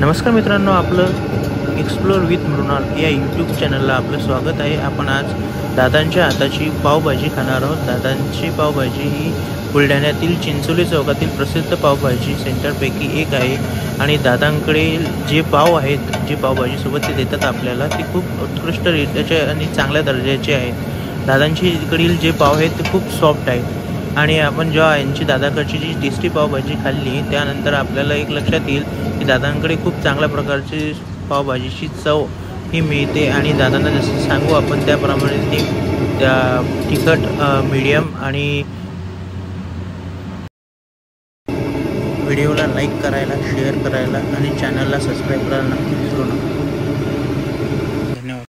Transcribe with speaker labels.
Speaker 1: नमस्कार मित्रांनो, आपलं एक्सप्लोर विथ मृणाल या यूट्यूब चॅनलला आपलं स्वागत आहे। आपण आज दादांच्या हाताची पावभाजी खाणार आहोत। दादांची पावभाजी ही बुलढाण्यातील चिंचोली चौकातील प्रसिद्ध पावभाजी सेंटरपैकी एक आहे आणि दादांकडे जे पाव आहेत, जे पावभाजीसोबत ते देतात आपल्याला, ते खूप उत्कृष्ट रीतीचे आणि चांगल्या दर्जाचे आहेत। दादांकडील जे पाव आहेत ते खूप सॉफ्ट आहेत आणि आपण जेव्हा यांची दादाकडची जी टेस्टी पावभाजी खाल्ली त्यानंतर आपल्याला एक लक्षात येईल की दादांकडे खूप चांगल्या प्रकारची पावभाजीची चव ही मिळते आणि दादांना जसं सांगू आपण त्याप्रमाणे ते तिखट मीडियम आणि व्हिडिओला लाईक करायला, शेअर करायला आणि चॅनलला सबस्क्राईब करायला नक्की विसरू नका।